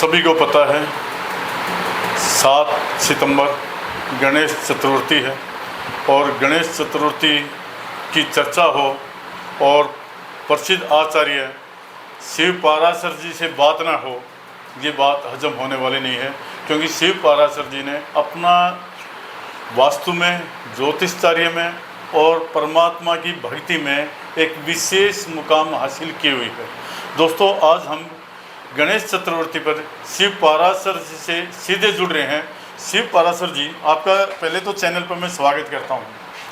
सभी को पता है 7 सितंबर गणेश चतुर्थी है और गणेश चतुर्थी की चर्चा हो और प्रसिद्ध आचार्य शिव पाराशर जी से बात ना हो, ये बात हजम होने वाली नहीं है। क्योंकि शिव पाराशर जी ने अपना वास्तु में, ज्योतिषाचार्य में और परमात्मा की भक्ति में एक विशेष मुकाम हासिल की हुई है। दोस्तों, आज हम गणेश चतुर्थी पर शिव पाराशर जी से सीधे जुड़ रहे हैं। शिव पाराशर जी, आपका पहले तो चैनल पर मैं स्वागत करता हूँ।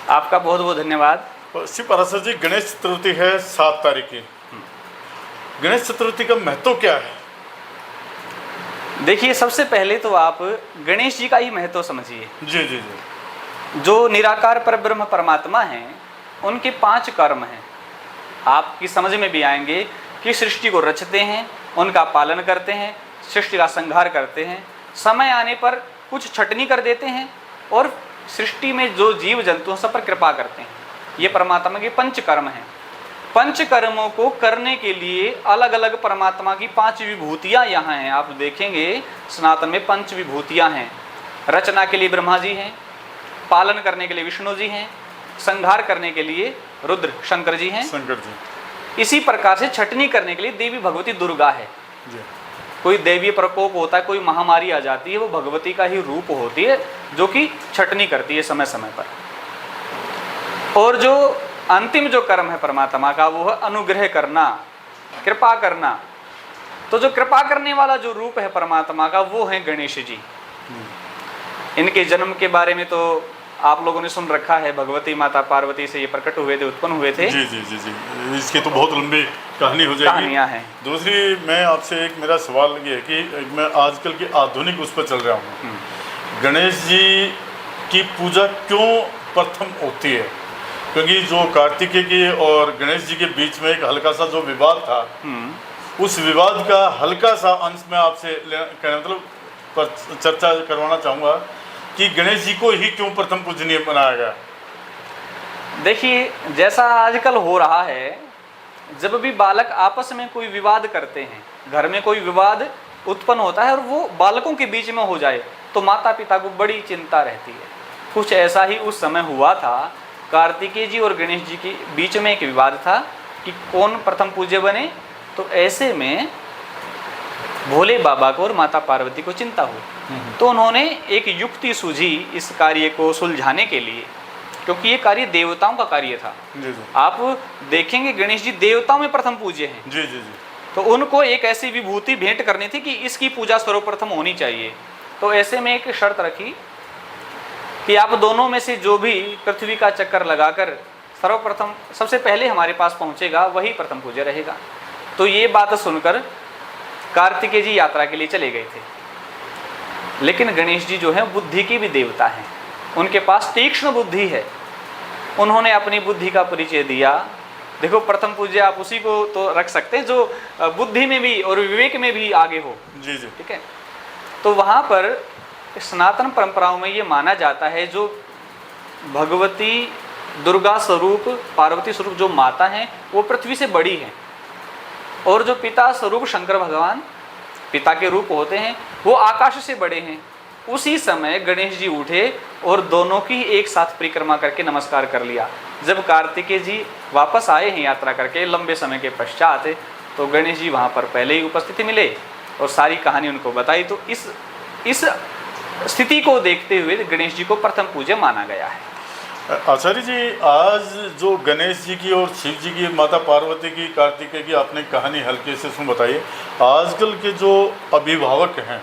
आपका बहुत बहुत धन्यवाद। शिव पाराशर जी, गणेश चतुर्थी है 7 तारीख की। गणेश चतुर्थी का महत्व क्या है? देखिए, सबसे पहले तो आप गणेश जी का ही महत्व समझिए। जी जी जी। जो निराकार परब्रह्म परमात्मा हैं, उनके 5 कर्म हैं। आपकी समझ में भी आएंगे कि सृष्टि को रचते हैं, उनका पालन करते हैं, सृष्टि का संहार करते हैं, समय आने पर कुछ छटनी कर देते हैं और सृष्टि में जो जीव जंतु हैं सब पर कृपा करते हैं। ये परमात्मा के 5 कर्म हैं। 5 कर्मों को करने के लिए अलग अलग परमात्मा की 5 विभूतियाँ यहाँ हैं। आप देखेंगे सनातन में 5 विभूतियाँ हैं। रचना के लिए ब्रह्मा जी हैं, पालन करने के लिए विष्णु जी हैं, संहार करने के लिए रुद्र शंकर जी हैं। शंकर जी। इसी प्रकार से छटनी करने के लिए देवी भगवती दुर्गा है। जी। कोई दैवीय प्रकोप होता है, कोई महामारी आ जाती है, वो भगवती का ही रूप होती है जो कि छटनी करती है समय समय पर। और जो अंतिम जो कर्म है परमात्मा का, वो है अनुग्रह करना, कृपा करना। तो जो कृपा करने वाला जो रूप है परमात्मा का, वो है गणेश जी। इनके जन्म के बारे में तो आप लोगों ने सुन रखा है। भगवती माता पार्वती से ये प्रकट हुए थे, उत्पन्न हुए थे। जी जी जी जी। इसकी तो बहुत लंबी कहानी हो जाएगी, कहानियाँ हैं। दूसरी, मैं आपसे एक मेरा सवाल ये है कि मैं आजकल की आधुनिक उस पर चल रहा हूँ। गणेश जी की पूजा क्यों प्रथम होती है? क्योंकि जो कार्तिकेय की और गणेश जी के बीच में एक हल्का सा जो विवाद था, उस विवाद का हल्का सा अंश में आपसे मतलब चर्चा करवाना चाहूँगा कि गणेश जी को ही क्यों प्रथम पूजनीय बनाया गया। देखिए, जैसा आजकल हो रहा है, जब भी बालक आपस में कोई विवाद करते हैं, घर में कोई विवाद उत्पन्न होता है और वो बालकों के बीच में हो जाए, तो माता पिता को बड़ी चिंता रहती है। कुछ ऐसा ही उस समय हुआ था। कार्तिकेय जी और गणेश जी के बीच में एक विवाद था कि कौन प्रथम पूज्य बने। तो ऐसे में भोले बाबा को और माता पार्वती को चिंता हुई, तो उन्होंने एक युक्ति सूझी इस कार्य को सुलझाने के लिए, क्योंकि ये कार्य देवताओं का कार्य था। जी जी। आप देखेंगे गणेश जी देवताओं में प्रथम पूज्य हैं। जी जी जी। तो उनको एक ऐसी विभूति भेंट करनी थी कि इसकी पूजा सर्वप्रथम होनी चाहिए। तो ऐसे में एक शर्त रखी कि आप दोनों में से जो भी पृथ्वी का चक्कर लगाकर सर्वप्रथम सबसे पहले हमारे पास पहुंचेगा, वही प्रथम पूज्य रहेगा। तो ये बात सुनकर कार्तिकेय जी यात्रा के लिए चले गए थे। लेकिन गणेश जी जो है बुद्धि के भी देवता हैं, उनके पास तीक्ष्ण बुद्धि है। उन्होंने अपनी बुद्धि का परिचय दिया। देखो, प्रथम पूज्य आप उसी को तो रख सकते हैं जो बुद्धि में भी और विवेक में भी आगे हो। जी जी। ठीक है। तो वहाँ पर सनातन परंपराओं में ये माना जाता है, जो भगवती दुर्गा स्वरूप, पार्वती स्वरूप जो माता हैं, वो पृथ्वी से बड़ी हैं, और जो पिता स्वरूप शंकर भगवान पिता के रूप होते हैं, वो आकाश से बड़े हैं। उसी समय गणेश जी उठे और दोनों की एक साथ परिक्रमा करके नमस्कार कर लिया। जब कार्तिकेय जी वापस आए हैं यात्रा करके लंबे समय के पश्चात, तो गणेश जी वहाँ पर पहले ही उपस्थिति मिले और सारी कहानी उनको बताई। तो इस स्थिति को देखते हुए गणेश जी को प्रथम पूज्य माना गया है। आचार्य जी, आज जो गणेश जी की और शिव जी की, माता पार्वती की, कार्तिकेय की आपने कहानी हल्के से सुन बताइए। आजकल के जो अभिभावक हैं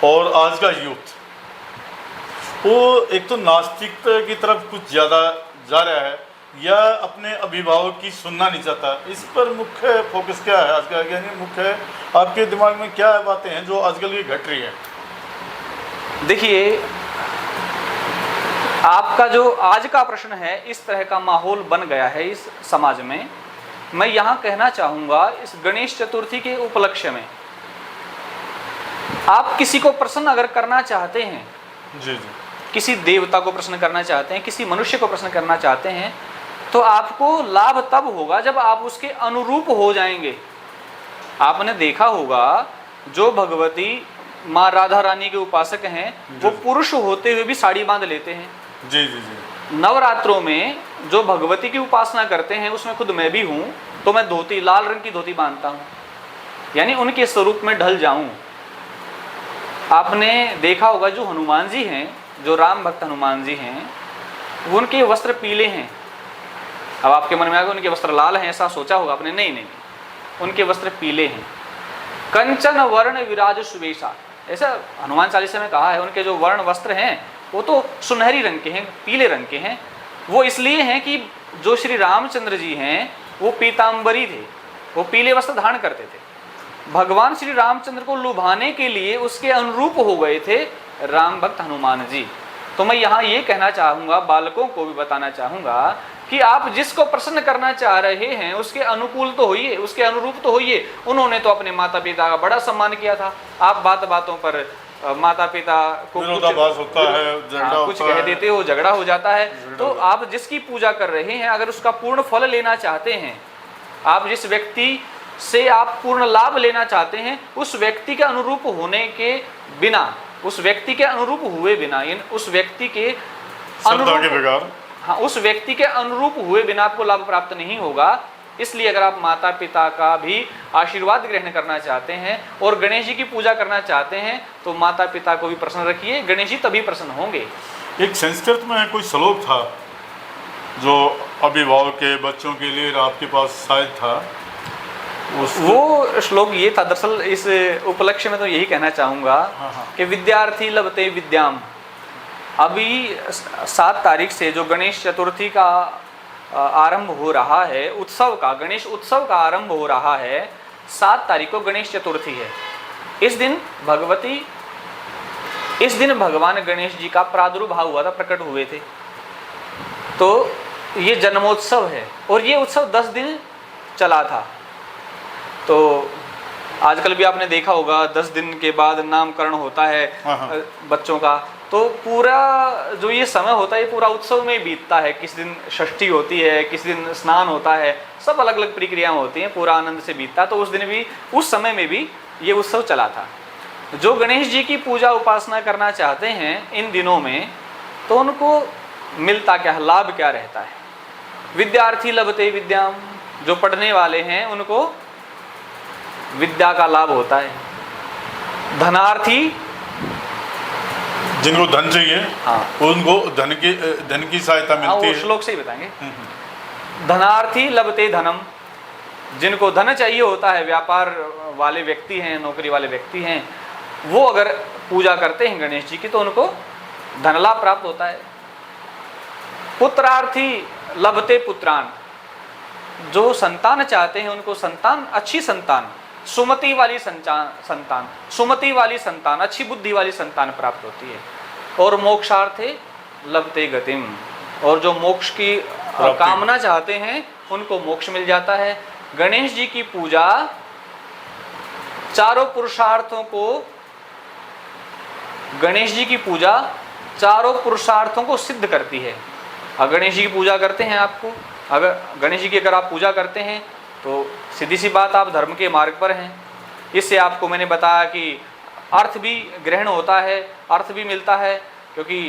और आज का यूथ, वो एक तो नास्तिकता की तरफ कुछ ज़्यादा जा रहा है या अपने अभिभावक की सुनना नहीं चाहता। इस पर मुख्य फोकस क्या है आज का? यानी मुख्य आपके दिमाग में क्या बातें हैं जो आजकल की घट रही है? देखिए, आपका जो आज का प्रश्न है, इस तरह का माहौल बन गया है इस समाज में। मैं यहाँ कहना चाहूँगा, इस गणेश चतुर्थी के उपलक्ष्य में आप किसी को प्रसन्न अगर करना चाहते हैं, जी जी, किसी देवता को प्रसन्न करना चाहते हैं, किसी मनुष्य को प्रसन्न करना चाहते हैं, तो आपको लाभ तब होगा जब आप उसके अनुरूप हो जाएंगे। आपने देखा होगा जो भगवती माँ राधा रानी के उपासक हैं वो पुरुष होते हुए भी साड़ी बांध लेते हैं। जी जी जी। नवरात्रों में जो भगवती की उपासना करते हैं उसमें खुद मैं भी हूँ, तो मैं धोती, लाल रंग की धोती बांधता हूँ, यानी उनके स्वरूप में ढल जाऊं। आपने देखा होगा जो हनुमान जी हैं, जो राम भक्त हनुमान जी हैं, उनके वस्त्र पीले हैं। अब आपके मन में आ गया उनके वस्त्र लाल हैं, ऐसा सोचा होगा आपने, नहीं नहीं, उनके वस्त्र पीले हैं। कंचन वर्ण विराज सुवेशा, ऐसा हनुमान चालीसा में कहा है। उनके जो वर्ण वस्त्र हैं वो तो सुनहरी रंग के हैं, पीले रंग के हैं। वो इसलिए हैं कि जो श्री रामचंद्र जी हैं वो पीताम्बरी थे, वो पीले वस्त्र धारण करते थे। भगवान श्री रामचंद्र को लुभाने के लिए उसके अनुरूप हो गए थे राम भक्त हनुमान जी। तो मैं यहाँ ये कहना चाहूँगा, बालकों को भी बताना चाहूँगा कि आप जिसको प्रसन्न करना चाह रहे हैं उसके अनुकूल तो होइए, उसके अनुरूप तो होइए। उन्होंने तो अपने माता पिता का बड़ा सम्मान किया था। आप बात बातों पर माता पिता को विरोधाभास होता है, झगड़ा कुछ कह देते हो, झगड़ा हो जाता है। तो आप जिसकी पूजा कर रहे हैं, अगर उसका पूर्ण फल लेना चाहते हैं, आप जिस व्यक्ति से आप पूर्ण लाभ लेना चाहते हैं, उस व्यक्ति के अनुरूप होने के बिना, उस व्यक्ति के अनुरूप हुए बिना, उस व्यक्ति के अनुरूप, हाँ, उस व्यक्ति के अनुरूप हुए बिना आपको लाभ प्राप्त नहीं होगा। इसलिए अगर आप माता पिता का भी आशीर्वाद ग्रहण करना चाहते हैं और गणेश जी की पूजा करना चाहते हैं तो माता पिता को भी प्रसन्न रखिए, गणेश जी तभी प्रसन्न होंगे। एक संस्कृत में कोई श्लोक था जो अभिभावक के बच्चों के लिए आपके पास शायद था, वो श्लोक ये था। दरअसल इस उपलक्ष्य में तो यही कहना चाहूँगा कि विद्यार्थी लभते विद्याम। अभी 7 तारीख से जो गणेश चतुर्थी का आरंभ हो रहा है, उत्सव का, गणेश उत्सव का आरंभ हो रहा है, 7 तारीख को गणेश चतुर्थी है। इस दिन भगवान गणेश जी का प्रादुर्भाव हुआ था, प्रकट हुए थे। तो ये जन्मोत्सव है और ये उत्सव 10 दिन चला था। तो आजकल भी आपने देखा होगा 10 दिन के बाद नामकरण होता है बच्चों का। तो पूरा जो ये समय होता है ये पूरा उत्सव में बीतता है। किस दिन षष्ठी होती है, किस दिन स्नान होता है, सब अलग अलग प्रक्रियाएं होती हैं, पूरा आनंद से बीतता है। तो उस दिन भी, उस समय में भी ये उत्सव चला था। जो गणेश जी की पूजा उपासना करना चाहते हैं इन दिनों में, तो उनको मिलता क्या, लाभ क्या रहता है? विद्यार्थी लभते विद्याम, जो पढ़ने वाले हैं उनको विद्या का लाभ होता है। धनार्थी, जिनको धन चाहिए, हाँ, उनको धन की सहायता मिलती है। श्लोक से ही बताएंगे। धनार्थी लभते धनम, जिनको धन चाहिए होता है, व्यापार वाले व्यक्ति हैं, नौकरी वाले व्यक्ति हैं, वो अगर पूजा करते हैं गणेश जी की तो उनको धन लाभ प्राप्त होता है। पुत्रार्थी लभते पुत्रान, जो संतान चाहते हैं उनको संतान, अच्छी संतान, सुमति वाली संतान, सुमति वाली संतान, अच्छी बुद्धि वाली संतान प्राप्त होती है। और मोक्षार्थे लभते गतिम, और जो मोक्ष की कामना चाहते हैं उनको मोक्ष मिल जाता है। गणेश जी की पूजा चारों पुरुषार्थों को, गणेश जी की पूजा चारों पुरुषार्थों को सिद्ध करती है। अगर गणेश जी की पूजा करते हैं, आपको अगर गणेश जी की अगर आप पूजा करते हैं तो सीधी सी बात आप धर्म के मार्ग पर हैं। इससे आपको मैंने बताया कि अर्थ भी ग्रहण होता है, अर्थ भी मिलता है, क्योंकि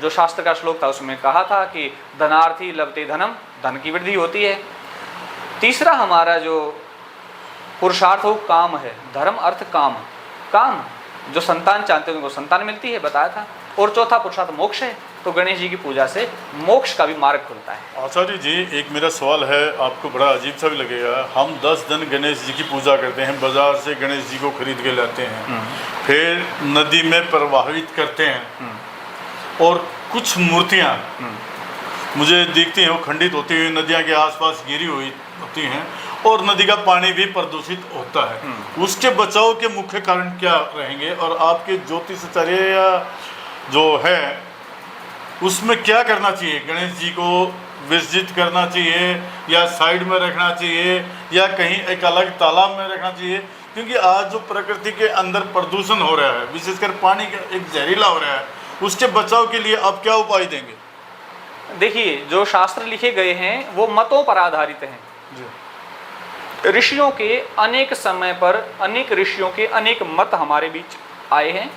जो शास्त्र का श्लोक था उसमें कहा था कि धनार्थी लभते धनम, धन की वृद्धि होती है। तीसरा हमारा जो पुरुषार्थ हो काम है, धर्म अर्थ काम, काम जो संतान चाहते हैं उनको संतान मिलती है, बताया था। और चौथा पुरुषार्थ मोक्ष है। तो गणेश जी की पूजा से मोक्ष का भी मार्ग खुलता है। आचार्य जी, एक मेरा सवाल है, आपको बड़ा अजीब सा भी लगेगा। हम 10 दिन गणेश जी की पूजा करते हैं, बाजार से गणेश जी को खरीद के लाते हैं, फिर नदी में प्रवाहित करते हैं, और कुछ मूर्तियाँ मुझे दिखती हैं वो खंडित होती हुई नदियाँ के आसपास गिरी हुई होती हैं, और नदी का पानी भी प्रदूषित होता है। उसके बचाव के मुख्य कारण क्या रहेंगे, और आपके ज्योतिषाचार्य जो है उसमें क्या करना चाहिए? गणेश जी को विसर्जित करना चाहिए, या साइड में रखना चाहिए, या कहीं एक अलग तालाब में रखना चाहिए? क्योंकि आज जो प्रकृति के अंदर प्रदूषण हो रहा है, विशेषकर पानी का एक जहरीला हो रहा है, उसके बचाव के लिए आप क्या उपाय देंगे? देखिए, जो शास्त्र लिखे गए हैं वो मतों पर आधारित हैं। ऋषियों के अनेक समय पर अनेक ऋषियों के अनेक मत हमारे बीच आए हैं।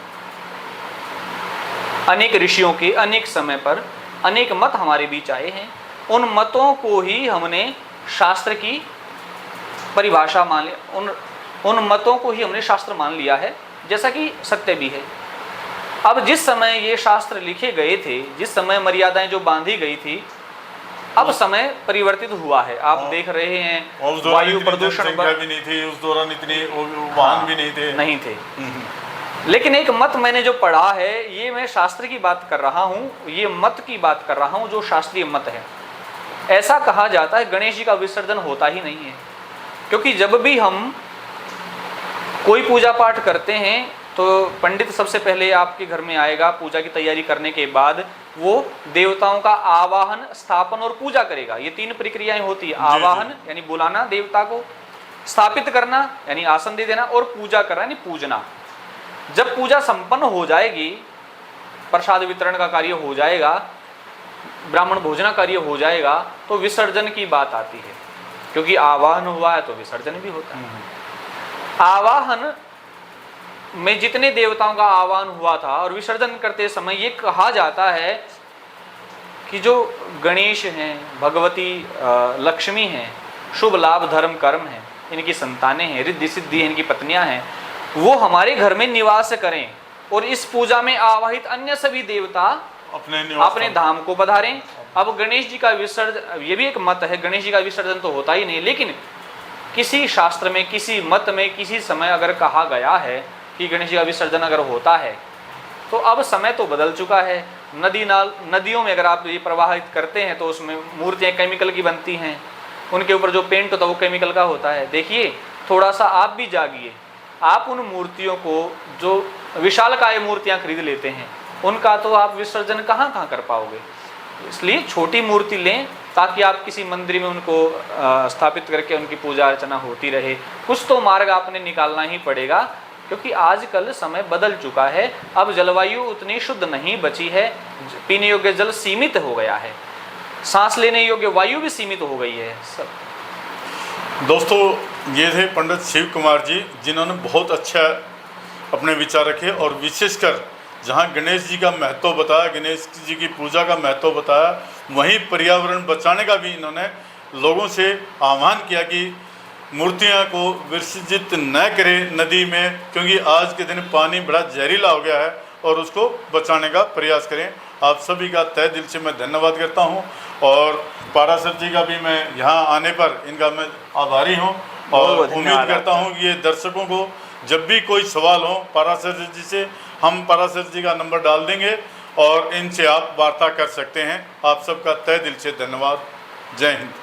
अनेक ऋषियों के अनेक समय पर अनेक मत हमारे बीच आए हैं। उन मतों को ही हमने शास्त्र की परिभाषा मान लिया, उन मतों को ही हमने शास्त्र मान लिया है, जैसा कि सत्य भी है। अब जिस समय ये शास्त्र लिखे गए थे, जिस समय मर्यादाएं जो बांधी गई थी, अब समय परिवर्तित हुआ है। आप देख रहे हैं वायु प्रदूषण भी नहीं थी उस दौरान, इतनी वाहन भी नहीं थे। लेकिन एक मत मैंने जो पढ़ा है, ये मैं शास्त्र की बात कर रहा हूँ, ये मत की बात कर रहा हूँ जो शास्त्रीय मत है। ऐसा कहा जाता है गणेश जी का विसर्जन होता ही नहीं है, क्योंकि जब भी हम कोई पूजा पाठ करते हैं तो पंडित सबसे पहले आपके घर में आएगा, पूजा की तैयारी करने के बाद वो देवताओं का आवाहन, स्थापन और पूजा करेगा। ये 3 प्रक्रियाएं होती है। आवाहन यानी बुलाना देवता को, स्थापित करना यानी आसन दे देना, और पूजा करना यानी पूजना। जब पूजा संपन्न हो जाएगी, प्रसाद वितरण का कार्य हो जाएगा, ब्राह्मण भोजना कार्य हो जाएगा, तो विसर्जन की बात आती है। क्योंकि आवाहन हुआ है तो विसर्जन भी होता है। आवाहन में जितने देवताओं का आह्वान हुआ था और विसर्जन करते समय ये कहा जाता है कि जो गणेश हैं, भगवती लक्ष्मी हैं, शुभ लाभ धर्म कर्म हैं, इनकी संतानें हैं, रिद्धि सिद्धि इनकी पत्नियां हैं, वो हमारे घर में निवास करें और इस पूजा में आवाहित अन्य सभी देवता अपने धाम को पधारें। अब गणेश जी का विसर्जन, ये भी एक मत है, गणेश जी का विसर्जन तो होता ही नहीं, लेकिन किसी शास्त्र में, किसी मत में, किसी समय अगर कहा गया है कि गणेश जी का विसर्जन अगर होता है, तो अब समय तो बदल चुका है। नदियों में अगर आप ये प्रवाहित करते हैं तो उसमें मूर्तियाँ केमिकल की बनती हैं, उनके ऊपर जो पेंट होता है वो केमिकल का होता है। देखिए, थोड़ा सा आप भी जागिए। आप उन मूर्तियों को, जो विशालकाय मूर्तियाँ खरीद लेते हैं, उनका तो आप विसर्जन कहाँ कहाँ कर पाओगे। इसलिए छोटी मूर्ति लें ताकि आप किसी मंदिर में उनको स्थापित करके उनकी पूजा अर्चना होती रहे। कुछ तो मार्ग आपने निकालना ही पड़ेगा, क्योंकि आजकल समय बदल चुका है। अब जलवायु उतनी शुद्ध नहीं बची है, पीने योग्य जल सीमित हो गया है, सांस लेने योग्य वायु भी सीमित हो गई है। सब दोस्तों, ये थे पंडित शिव कुमार जी, जिन्होंने बहुत अच्छा अपने विचार रखे और विशेषकर जहाँ गणेश जी का महत्व बताया, गणेश जी की पूजा का महत्व बताया, वहीं पर्यावरण बचाने का भी इन्होंने लोगों से आह्वान किया कि मूर्तियाँ को विसर्जित न करें नदी में, क्योंकि आज के दिन पानी बड़ा जहरीला हो गया है और उसको बचाने का प्रयास करें। आप सभी का तहे दिल से मैं धन्यवाद करता हूँ और पाराशर जी का भी मैं यहाँ आने पर इनका मैं आभारी हूँ और उम्मीद करता हूँ कि ये दर्शकों को जब भी कोई सवाल हो पाराशर जी से, हम पाराशर जी का नंबर डाल देंगे और इनसे आप वार्ता कर सकते हैं। आप सबका तहे दिल से धन्यवाद। जय हिंद।